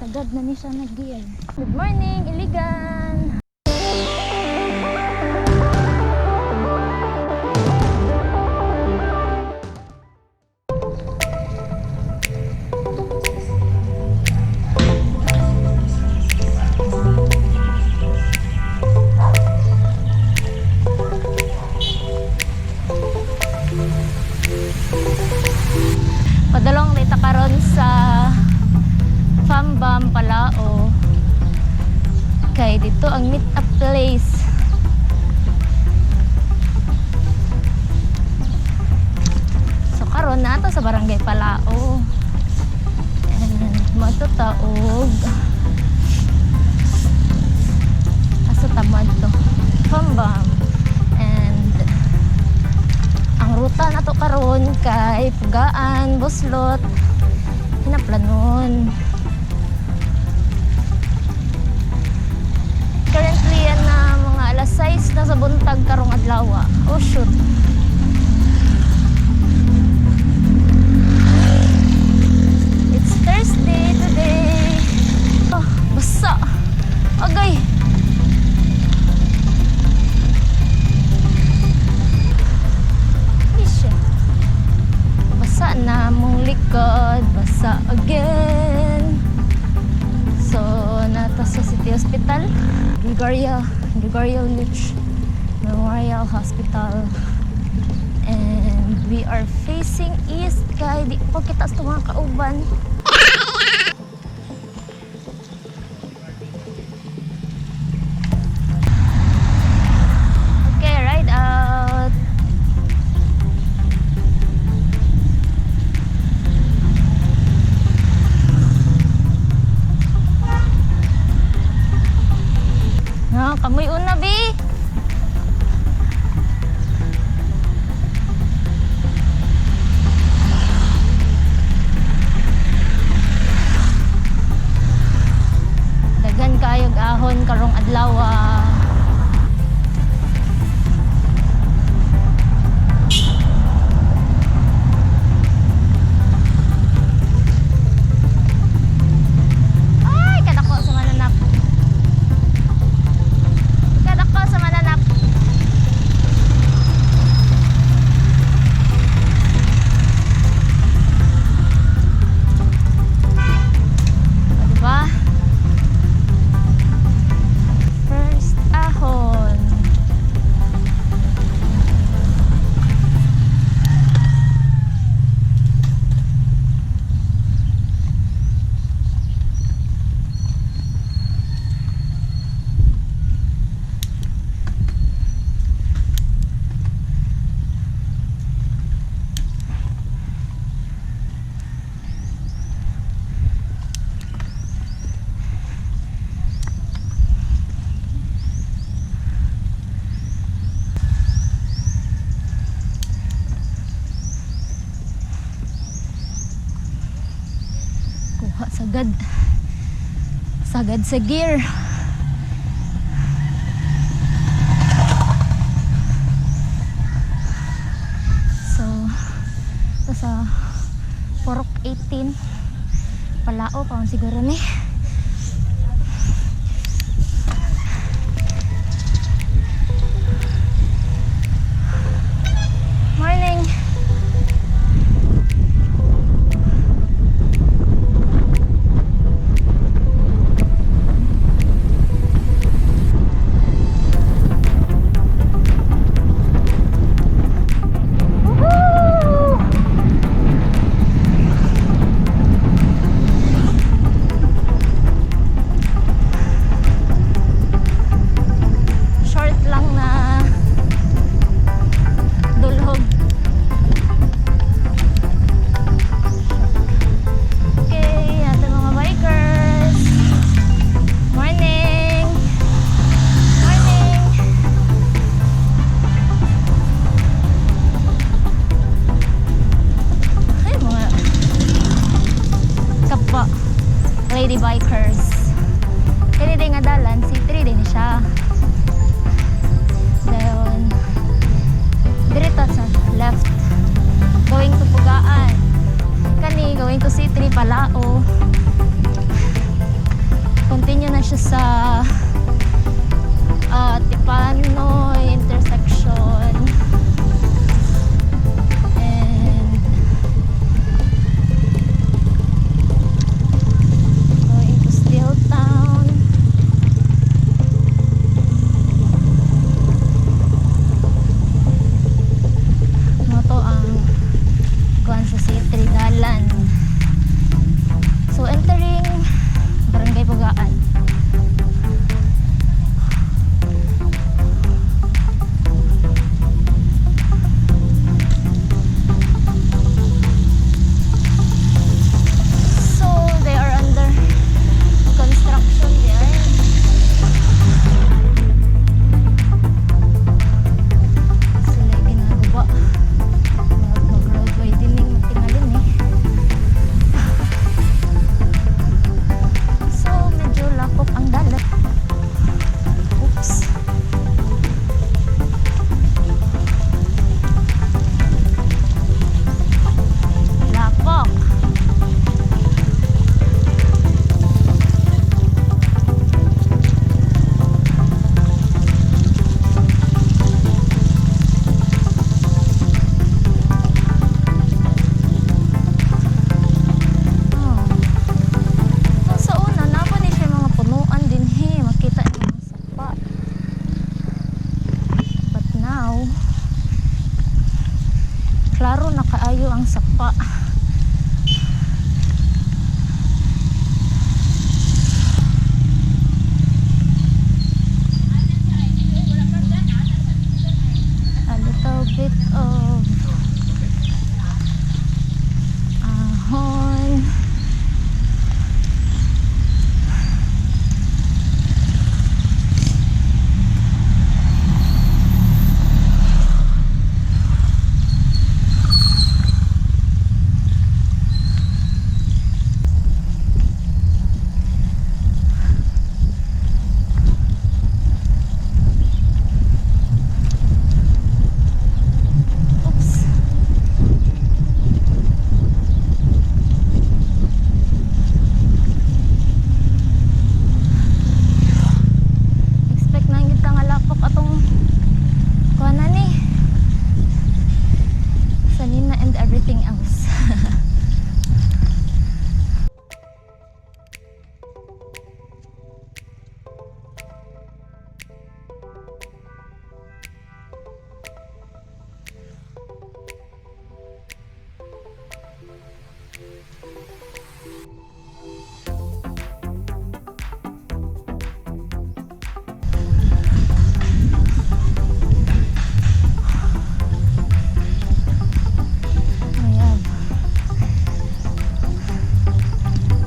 Sagad na ni siya nag-gear. Good morning, Iligan! Padalong dito karon sa Fambam Palao. Kay dito ang meet up place. So karon na to sa Barangay Palao. And matutaog asa tamad to Fambam. And ang ruta na to karon kay Pugaan, Buslot, Hinaplanon. Currently yan na mga alas 6 na sa buntag karong adlaw. Oh shoot. It's Thursday today. Oh, basa. Agay. Isya. Basa na mong likod. Basa again. So, nata sa City Hospital. Gregorio Lynch Memorial Hospital, and we are facing east kay di ko kita sa mga kauban. Okay, ride out. Kamoy una, bi. Dagan kayog ahon karong adlaw. Sagad sa gear. So ito sa Porok 18 Palao pa siguro ni. Morning. siya sa Tipanoy intersection. And going to Steel Town. Moto ang kuan sa C3 Dalan. So entering Barangay Bugaan. So they are under construction there. Sila ginagawa. Mag-roadway din yung matingalin eh. So medyo lapok ang dalat. Oops. Lapok. Oh. So, sa una, napa ni siya mga punuan din he. Makita niyo ang sapa. But now, klaro na kaayo ang sapa. A little bit of ahon. Oops. Expect na kita nga lapok atong kuana ni sanina and everything else. Ayan.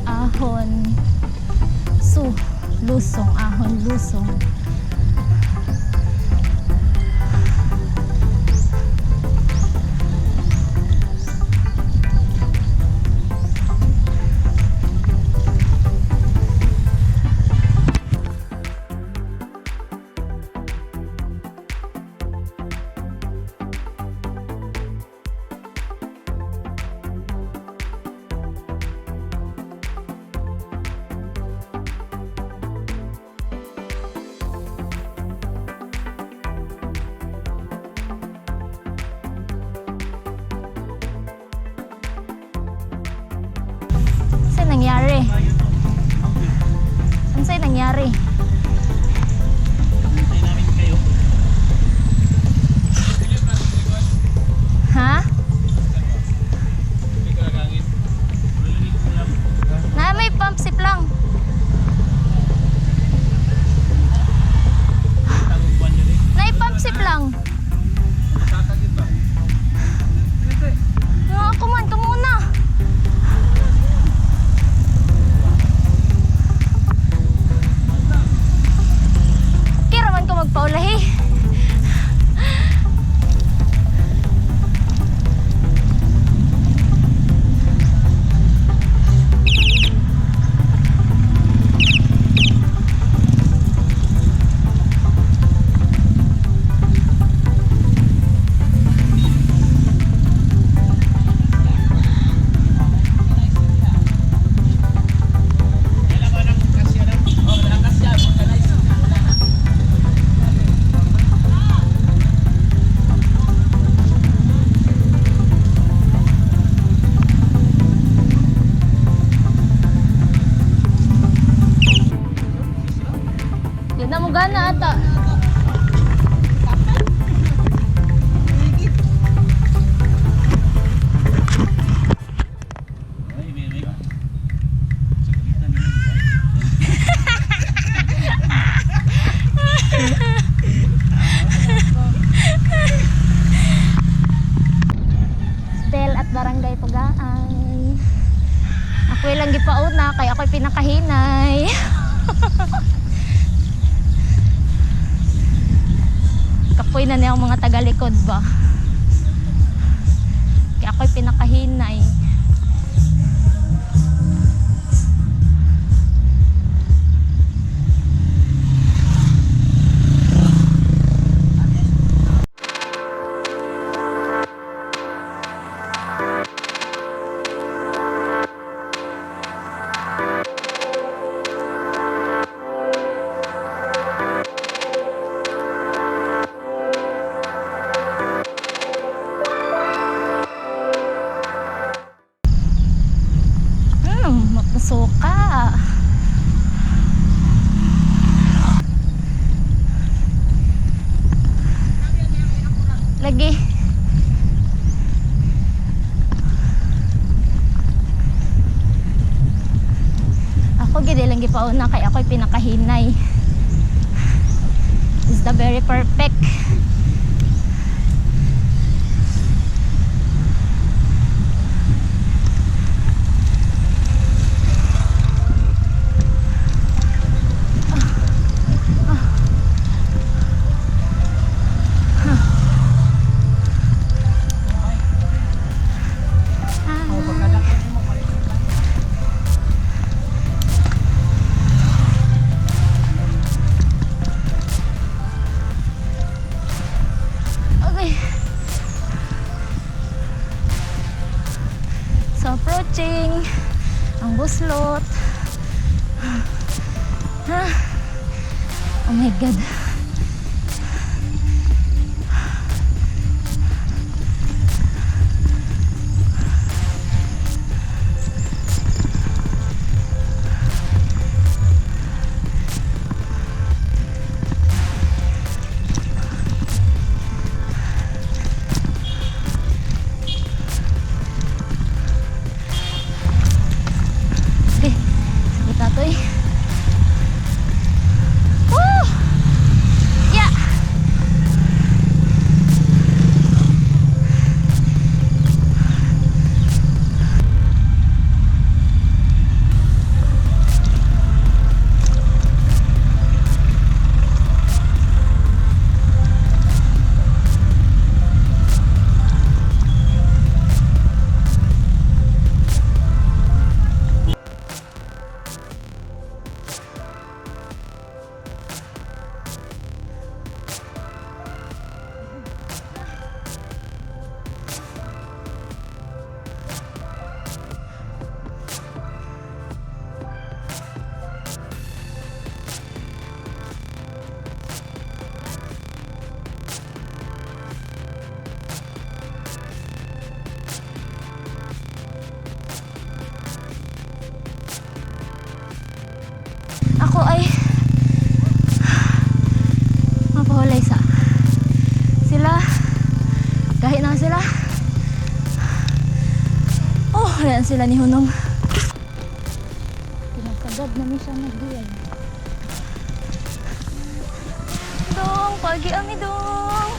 Ahon lusong, ahon lusong. Saan nangyari? Saan nangyari? Hintay namin kayo. Ha? Hindi ko nagangin. Ulitin ko lang. Na may pump sip lang. Tagong buwan yun eh. Na pump sip lang. Nakakagit ba? Ako man, kamuna. Gana ata. Ay, may sagulitan na yun. Stel at Barangay Pugaan. Ako lang gipauna kay ako'y pinakahinay. Kapoy na niya ang mga tagalikod ba. Kaya ako'y pinakahinay. Mapasuka. Lagi. Ako gid lang gipauna kay ako'y pinakahinay. Is the very perfect. So approaching ang buslot. Oh my god. Ako ay mapahulay sa sila kahit na sila. Oh, ayan sila ni Hunong. Pinagkagad namin siya nagduyan. Dong, pagi ami dong.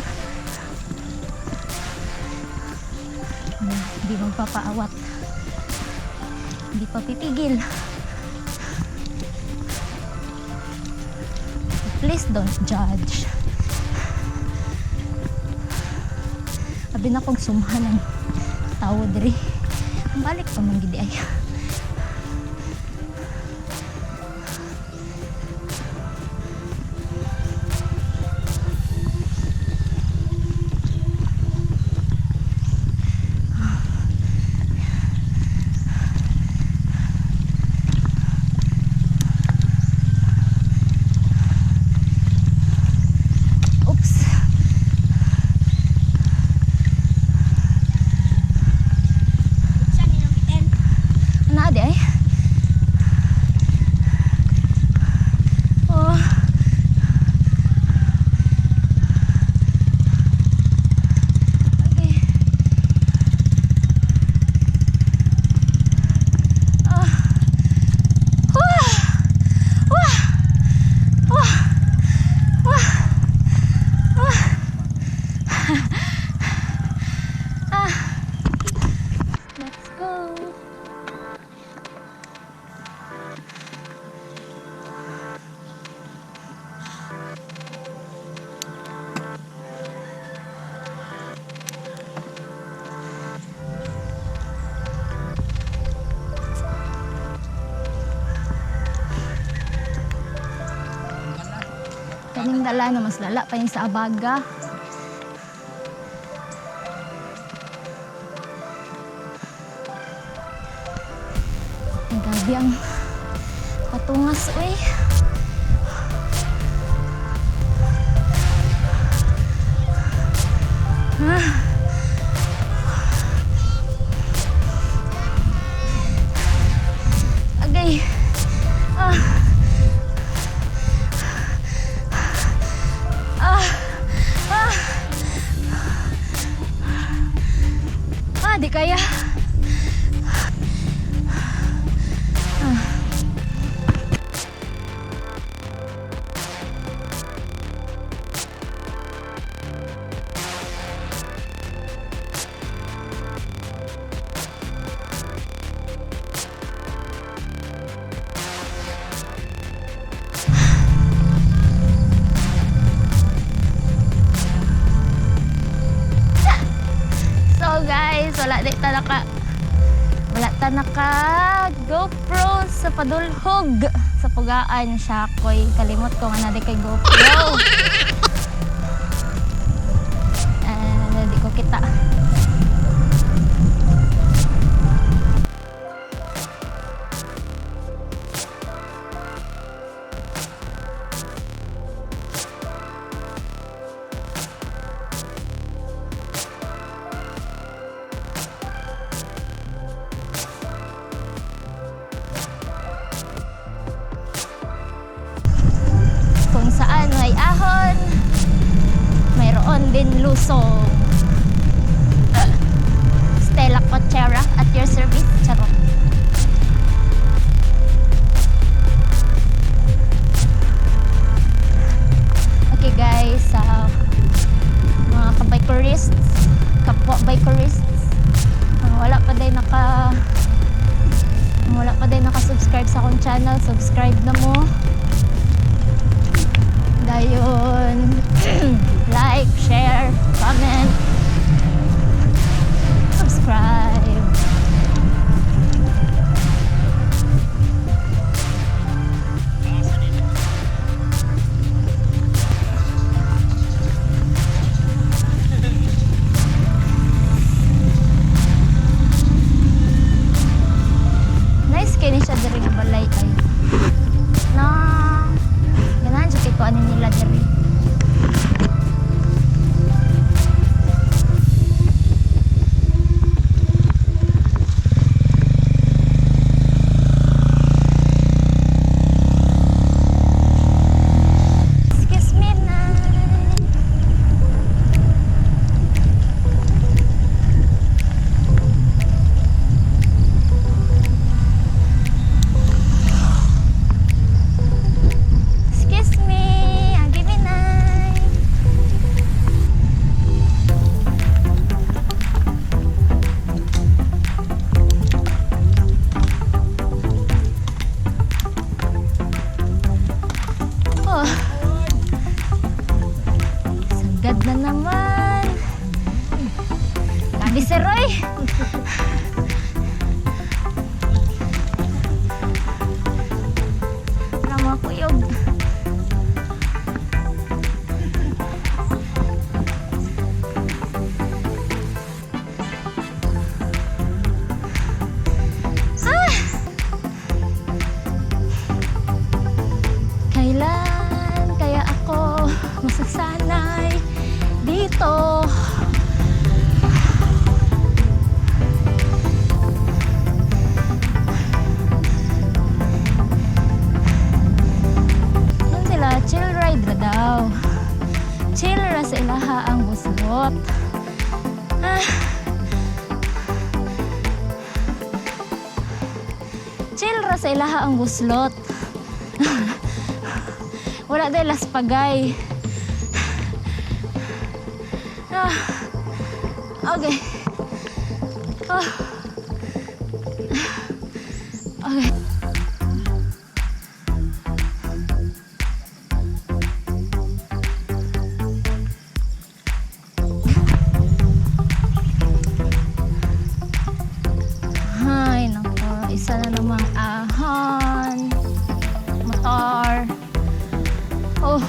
Hindi magpapaawat. Hindi pa pipigil. Please don't judge. Abi na kong sumhan ng tao diri. Balik pa man gidi ay. dala na mas lala pa yung sa Abaga. Ang gabi ang patungas, uy. Agay. Di kaya. So guys, wala ta naka GoPro sa padulhog sa pugaan siya koy kalimot ko nga na di kay GoPro. Di ko kita. Kung saan may ahon, mayroon din lusong. Stella Cochera at your service. Charot. Okay guys, mga kabikerists, kapwa bikerists, wala pa din naka-subscribe sa akong channel, subscribe na mo. Dayon, like, share, comment, subscribe. Nice kini siya diri nga balay ay. Na ganahan siya kay kuan nila diri. Excuse me na. Excuse me, give me nine. Oh, sagad na naman. Gabi si Roy. Rama kuyog. Kailan kaya ako masasanay dito? Yun sila, chill ride ra daw. Chill ra sa ilaha ang buslot. Chill ra sa ilaha ang buslot. Wala dahil laspagay. Okay. Okay. Ay, nako. Isa na namang ahon. Motor. Oh.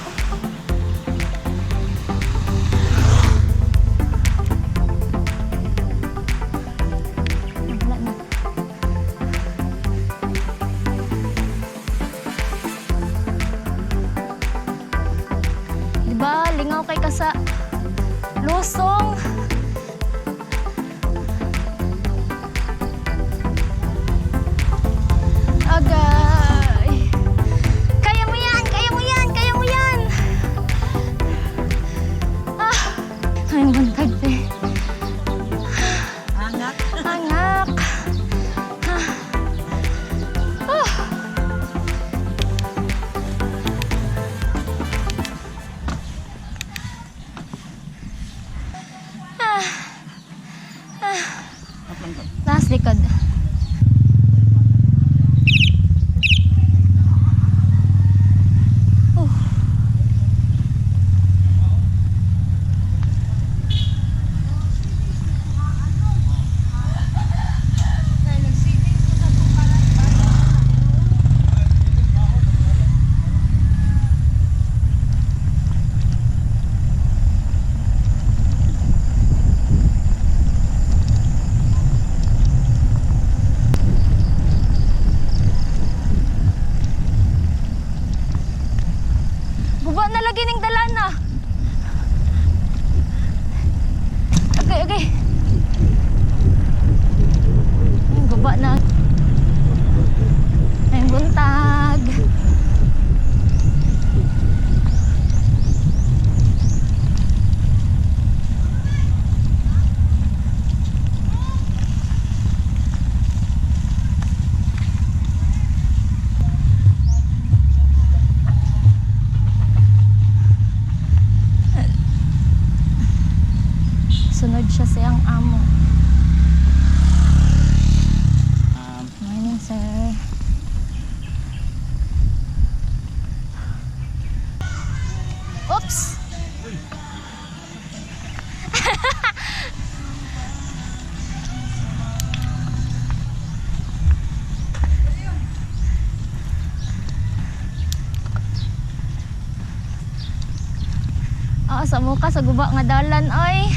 Sa muka sa guba nga dalan oy.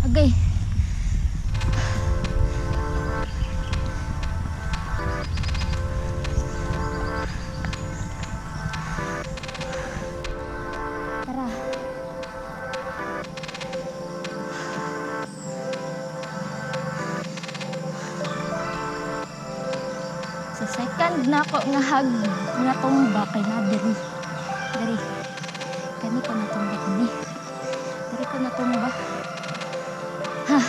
Agay. Tara. Sa second na ako nga hag nga tumba kay na diri. Diri. Kani ko na tumba kani. Diri ko na tumba. Ha.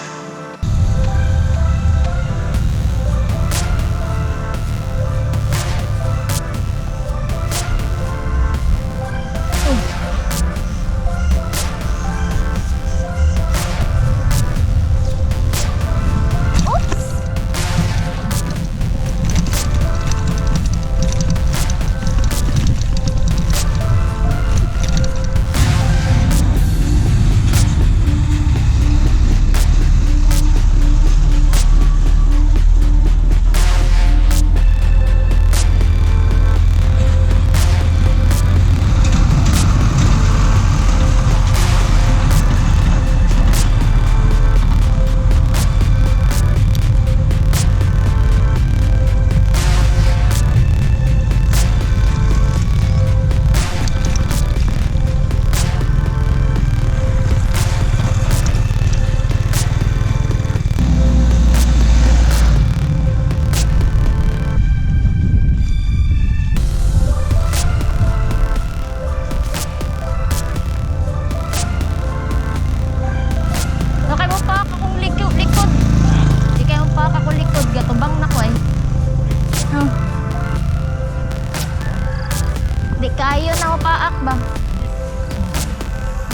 Di kayo na upaak ba?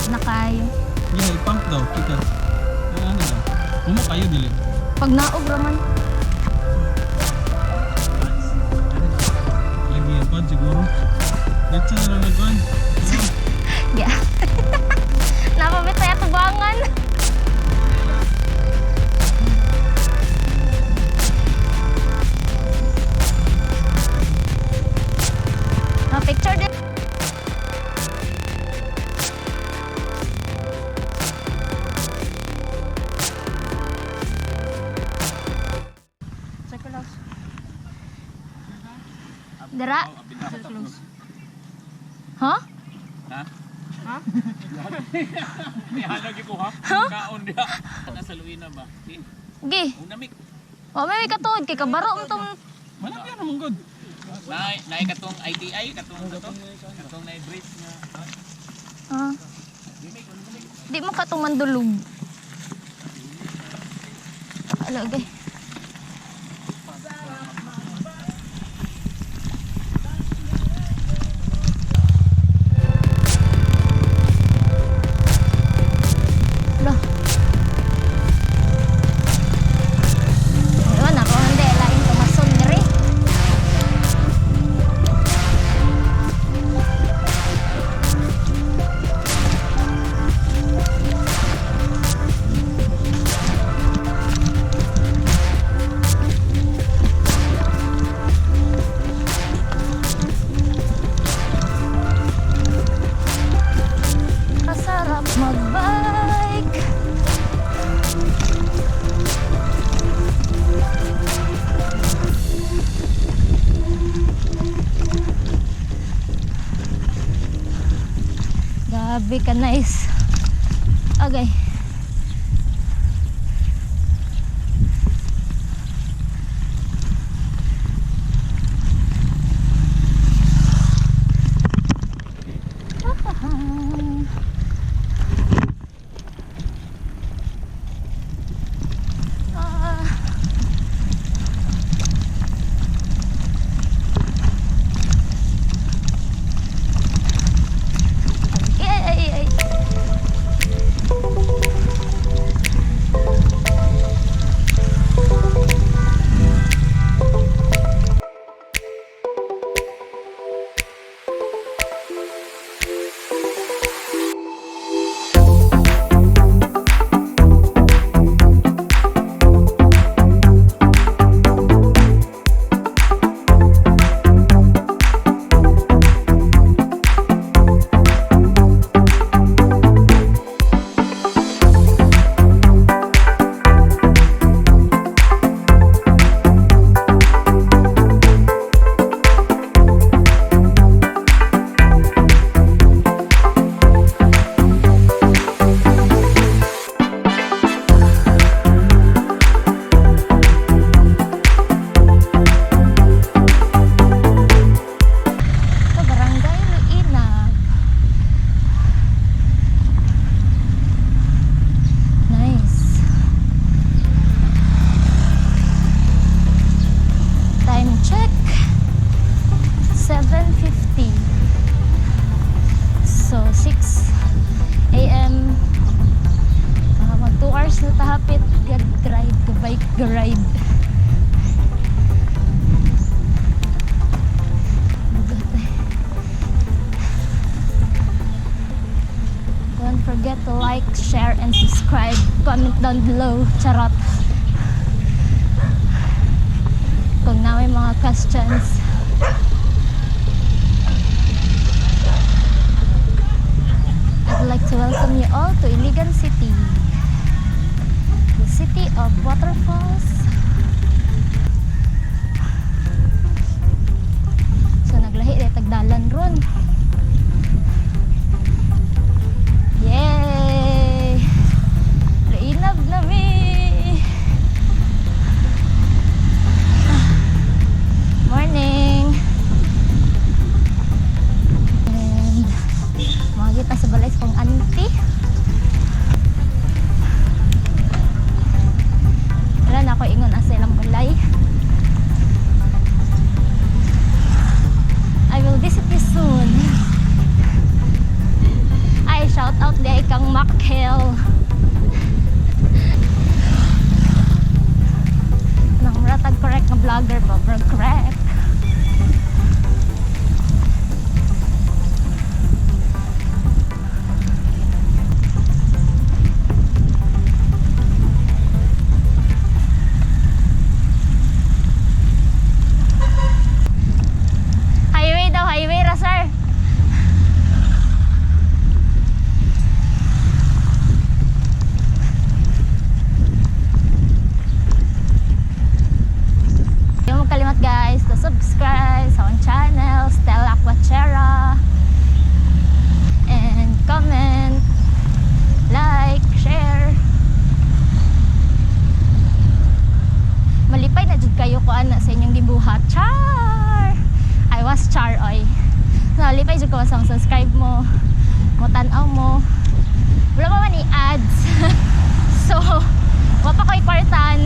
Na kayo. Yeah, i-pump daw, kita. Ano daw? Kumo kayo dili. Pag naog raman. Lagi yan pa siguro. Let's na lang nagwan. Yeah. Napamit tayo tubangan. Picture din. Circle Dara? Ha? Ha? Ha? Nihanag ko ha? Kaon dia. Nasa Luina ba? Gi. Unamik. O may katuod kay kabaro mo tong Wala yan naman good. Naay katong ITI katong na-bridge nga. Di mo katong mandulog. Ala okay. Lah. Ayun ako hindi lain tumason diri. Kasarap magbike. Gabi ka nice. Okay. Okay. Garide. Don't forget to like, share, and subscribe. Comment down below. Charot. Kung na may mga questions. I'd like to welcome you all to Iligan City. The city of waterfalls. So naglahi rin tagdalan ron. Yay! Lainab na mi! Morning! And makikita sa balay kong auntie. Wala na ako ingon asa ilang balay. I will visit you soon. Ay, shout out di kang Makhel. Nang ratag correct na vlogger ba? Bro, correct. Highway daw, highway ra sir. Huwag kalimat guys to subscribe sa akong channel Stella Aquachera, and comment, like, share. Malipay na jud kayo ko ana sa inyong gibuhat. Char! I was char oy. So malipay jud ko sa subscribe mo, mo tan-aw mo. Wala pa man i-ads. So, wa pa ko'y kwartahan.